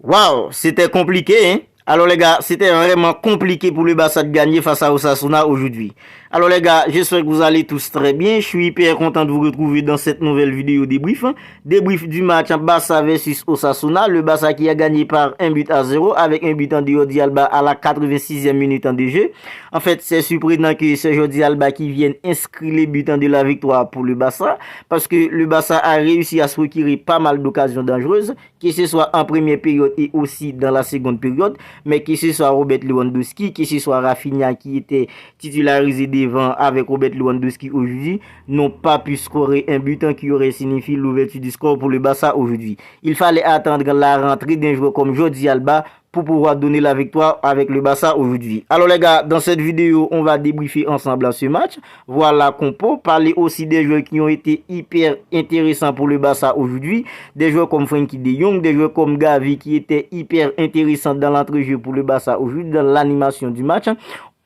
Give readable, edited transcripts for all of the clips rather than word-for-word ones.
Waouh, c'était compliqué, hein? Alors les gars, c'était vraiment compliqué pour le Barça de gagner face à Osasuna aujourd'hui. Alors les gars, j'espère que vous allez tous très bien. Je suis hyper content de vous retrouver dans cette nouvelle vidéo débrief. Débrief du match Barça versus Osasuna. Le Barça qui a gagné par 1-0 avec un but en de Jordi Alba à la 86e minute en de jeu. En fait, c'est surprenant que c'est Jordi Alba qui vienne inscrire les buts de la victoire pour le Barça. Parce que le Barça a réussi à se procurer pas mal d'occasions dangereuses, que ce soit en première période et aussi dans la seconde période. Mais que ce soit Robert Lewandowski, que ce soit Rafinha qui était titularisé devant avec Robert Lewandowski aujourd'hui, n'ont pas pu scorer un but qui aurait signifié l'ouverture du score pour le Barça aujourd'hui. Il fallait attendre la rentrée d'un joueur comme Jordi Alba pour pouvoir donner la victoire avec le Barça aujourd'hui. Alors les gars, dans cette vidéo, on va débriefer ensemble ce match, voir la compo, parler aussi des joueurs qui ont été hyper intéressants pour le Barça aujourd'hui, des joueurs comme Frenkie de Jong, des joueurs comme Gavi qui étaient hyper intéressants dans l'entrejeu pour le Barça aujourd'hui, dans l'animation du match.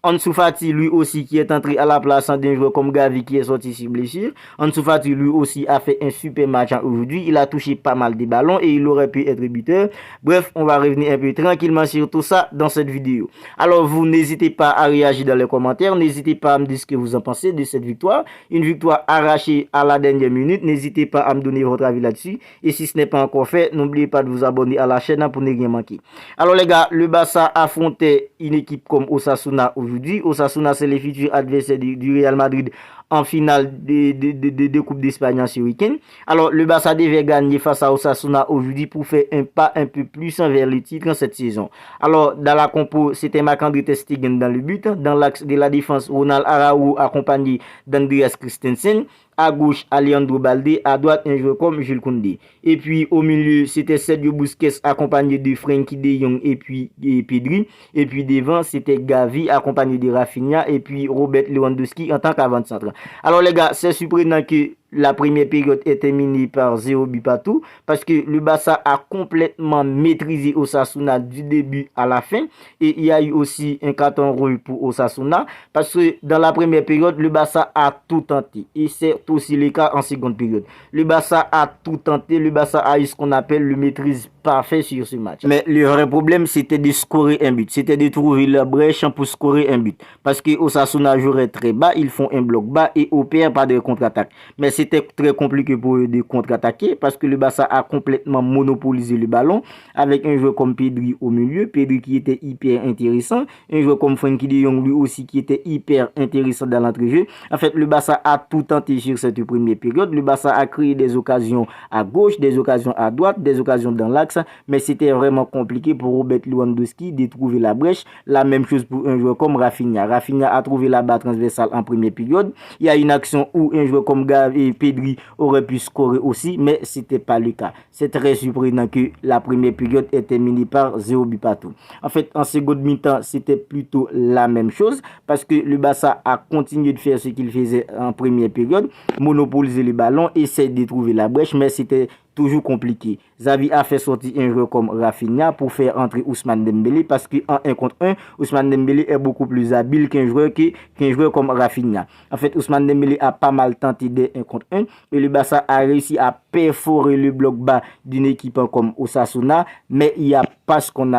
Ansu Fati, lui aussi, qui est entré à la place d'un joueur comme Gavi qui est sorti sur blessure. Ansu Fati, lui aussi, a fait un super match aujourd'hui. Il a touché pas mal de ballons et il aurait pu être buteur. Bref, on va revenir un peu tranquillement sur tout ça dans cette vidéo. Alors, vous n'hésitez pas à réagir dans les commentaires. N'hésitez pas à me dire ce que vous en pensez de cette victoire. Une victoire arrachée à la dernière minute. N'hésitez pas à me donner votre avis là-dessus. Et si ce n'est pas encore fait, n'oubliez pas de vous abonner à la chaîne pour ne rien manquer. Alors, les gars, le Barça affrontait une équipe comme Osasuna aujourd'hui. Osasuna, c'est les futurs adversaires du Real Madrid en finale de Coupe d'Espagne ce week-end. Alors, le Barça devait gagner face à Osasuna aujourd'hui pour faire un pas un peu plus vers le titre cette saison. Alors, dans la compo, c'était Marc-André ter Stegen dans le but. Dans l'axe de la défense, Ronald Araujo accompagné d'Andreas Christensen. À gauche, Alejandro Balde. À droite, un joueur comme Jules Koundé. Et puis, au milieu, c'était Sergio Busquets accompagné de Frenkie de Jong et puis Pedri. Et puis, devant, c'était Gavi accompagné de Rafinha et puis Robert Lewandowski en tant qu'avant-centre. Alors, les gars, c'est surprenant que la première période est terminée par 0 but partout parce que le Barça a complètement maîtrisé Osasuna du début à la fin et il y a eu aussi un carton rouge pour Osasuna parce que dans la première période le Barça a tout tenté et c'est aussi le cas en seconde période. Le Barça a tout tenté, le Barça a eu ce qu'on appelle le maîtrise parfait sur ce match. Mais le vrai problème c'était de scorer un but, c'était de trouver la brèche pour scorer un but parce que Osasuna jouerait très bas, ils font un bloc bas et opèrent par des contre-attaques. Mais c'était très compliqué pour eux de contre-attaquer parce que le Barça a complètement monopolisé le ballon avec un joueur comme Pedri au milieu, Pedri qui était hyper intéressant, un joueur comme Frenkie de Jong lui aussi qui était hyper intéressant dans l'entrejeu. En fait, le Barça a tout tenté sur cette première période. Le Barça a créé des occasions à gauche, des occasions à droite, des occasions dans l'axe, mais c'était vraiment compliqué pour Robert Lewandowski de trouver la brèche. La même chose pour un joueur comme Rafinha. Rafinha a trouvé la barre transversale en première période. Il y a une action où un joueur comme Gavi et Pedri aurait pu scorer aussi, mais c'était pas le cas. C'est très surprenant que la première période est terminée par 0 but partout. En fait, en seconde mi-temps, c'était plutôt la même chose parce que le Barça a continué de faire ce qu'il faisait en première période, monopoliser le ballon, essayer de trouver la brèche, mais c'était toujours compliqué. Xavi a fait sortir un joueur comme Rafinha pour faire entrer Ousmane Dembélé parce qu'en 1 contre 1, Ousmane Dembélé est beaucoup plus habile qu'un joueur comme Rafinha. En fait, Ousmane Dembélé a pas mal tenté des 1 contre 1 et le Barça a réussi à perforer le bloc bas d'une équipe comme Osasuna, mais il n'y a pas ce qu'on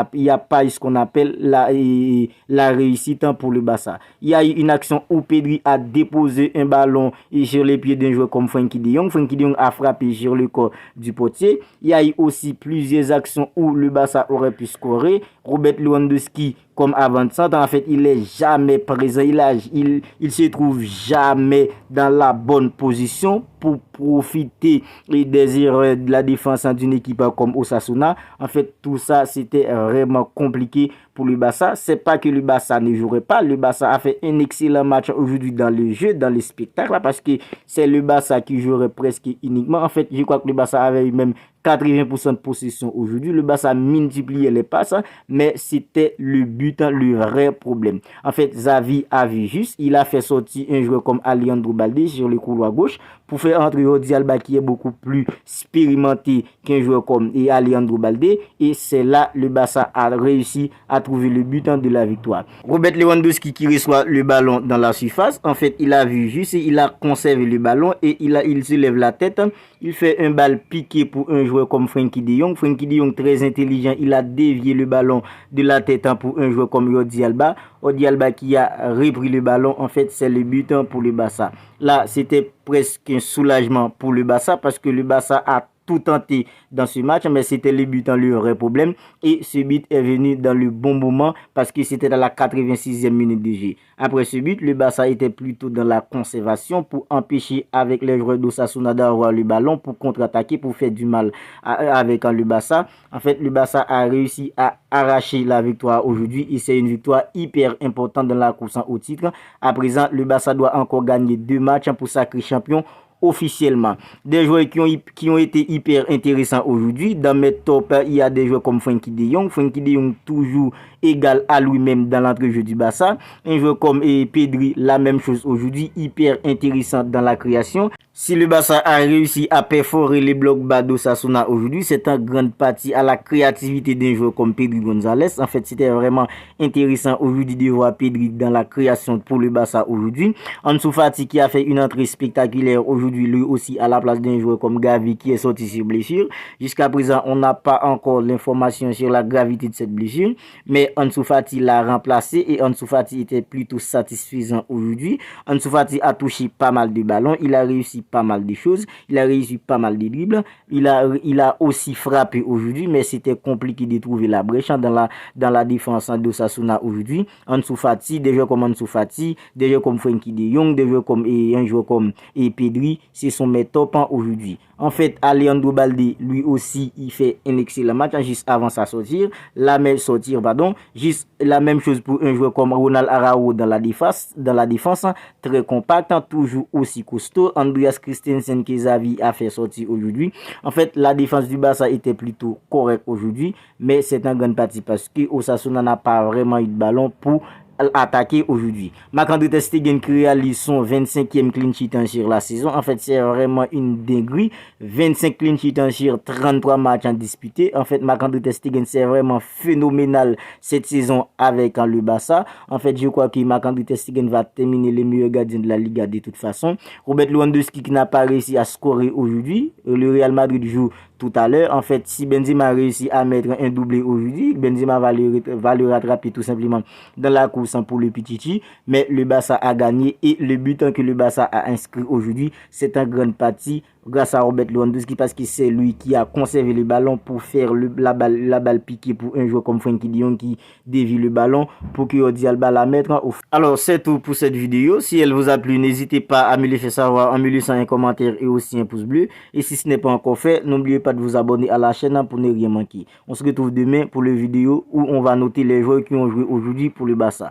appelle la réussite pour le Barça. Il y a eu une action où Pedri a déposé un ballon sur les pieds d'un joueur comme Frenkie de Jong. Frenkie de Jong a frappé sur le corps du potier. Il y a eu aussi plusieurs actions où le Barça aurait pu scorer. Robert Lewandowski comme avant-centre, en fait, il est jamais présent. Il se trouve jamais dans la bonne position pour profiter des erreurs de la défense d'une équipe comme Osasuna. En fait, tout ça, c'était vraiment compliqué pour le Barça. C'est pas que le Barça ne jouerait pas. Le Barça a fait un excellent match aujourd'hui dans le jeu, dans le spectacle, parce que c'est le Barça qui jouerait presque uniquement. En fait, je crois que le Barça avait eu même 80% de possession aujourd'hui. Le Barça multipliait les passes, mais c'était le but, le vrai problème. En fait, Xavi a vu juste. Il a fait sortir un joueur comme Alejandro Balde sur le couloir gauche pour faire entrer Jordi Alba qui est beaucoup plus expérimenté qu'un joueur comme Alejandro Balde. Et c'est là le Barça a réussi à trouver trouvé le but de la victoire. Robert Lewandowski qui reçoit le ballon dans la surface. En fait, il a vu juste, il a conservé le ballon et il se lève la tête. Il fait un balle piqué pour un joueur comme Frenkie de Jong. Frenkie de Jong, très intelligent, il a dévié le ballon de la tête pour un joueur comme Jordi Alba. Jordi Alba qui a repris le ballon. En fait, c'est le but pour le Barça. Là, c'était presque un soulagement pour le Barça parce que le Barça a tout tenté dans ce match, mais c'était le but le vrai problème. Et ce but est venu dans le bon moment parce que c'était dans la 86e minute de jeu. Après ce but, le Barça était plutôt dans la conservation pour empêcher avec les joueurs d'Osasuna d'avoir le ballon pour contre-attaquer, pour faire du mal avec le Barça. En fait, le Barça a réussi à arracher la victoire aujourd'hui et c'est une victoire hyper importante dans la course au titre. À présent, le Barça doit encore gagner 2 matchs pour sacrer champion officiellement. Des joueurs qui ont été hyper intéressants aujourd'hui. Dans mes tops, il y a des joueurs comme Frenkie de Jong. Frenkie de Jong toujours égal à lui-même dans l'entrejeu du Barça. Un joueur comme Pedri, la même chose aujourd'hui, hyper intéressant dans la création. Si le Barça a réussi à perforer les blocs bas d'Osasuna aujourd'hui, c'est en grande partie à la créativité d'un joueur comme Pedri González. En fait, c'était vraiment intéressant aujourd'hui de voir Pedri dans la création pour le Barça aujourd'hui. Ansu Fati qui a fait une entrée spectaculaire aujourd'hui, lui aussi à la place d'un joueur comme Gavi qui est sorti sur blessure. Jusqu'à présent, on n'a pas encore l'information sur la gravité de cette blessure, mais Ansu Fati l'a remplacé et Ansu Fati était plutôt satisfaisant aujourd'hui. Ansu Fati a touché pas mal de ballons, il a réussi pas mal de choses, il a réussi pas mal de dribbles, il a aussi frappé aujourd'hui, mais c'était compliqué de trouver la brèche dans la défense d'Osasuna aujourd'hui. Ansu Fati, des joueurs comme Ansu Fati, des joueurs comme Frenkie de Jong, des joueurs comme un joueur comme Pedri, ce sont mes top aujourd'hui. En fait, Alejandro Balde, lui aussi, il fait un excellent match juste avant sa sortie. Juste la même chose pour un joueur comme Ronald Araujo dans la défense, très compact, toujours aussi costaud. Andreas Christensen que Xavi a fait sortir aujourd'hui. En fait, la défense du Barça était plutôt correcte aujourd'hui, mais c'est en grande partie parce que Osasuna n'a pas vraiment eu de ballon pour attaqué aujourd'hui. Marc-André ter Stegen réalise son 25e clean sheet sur la saison. En fait, c'est vraiment une dinguerie. 25 clean sheets sur 33 matchs en disputés. En fait, Marc-André ter Stegen, c'est vraiment phénoménal cette saison avec le Barça. En fait, je crois que Marc-André ter Stegen va terminer les meilleurs gardiens de la Liga de toute façon. Robert Lewandowski qui n'a pas réussi à scorer aujourd'hui. Le Real Madrid joue tout à l'heure. En fait, si Benzema a réussi à mettre un doublé aujourd'hui, Benzema va le rattraper tout simplement dans la course pour le Pichichi. Mais le Barça a gagné et le but que le Barça a inscrit aujourd'hui, c'est en grande partie grâce à Robert Lewandowski parce que c'est lui qui a conservé le ballon pour faire la balle piquée pour un joueur comme Frenkie de Jong qui dévie le ballon pour que Jordi Alba la mette au fond. Alors c'est tout pour cette vidéo. Si elle vous a plu, n'hésitez pas à me le faire savoir en me laissant un commentaire et aussi un pouce bleu. Et si ce n'est pas encore fait, n'oubliez pas de vous abonner à la chaîne pour ne rien manquer. On se retrouve demain pour le vidéo où on va noter les joueurs qui ont joué aujourd'hui pour le Barça.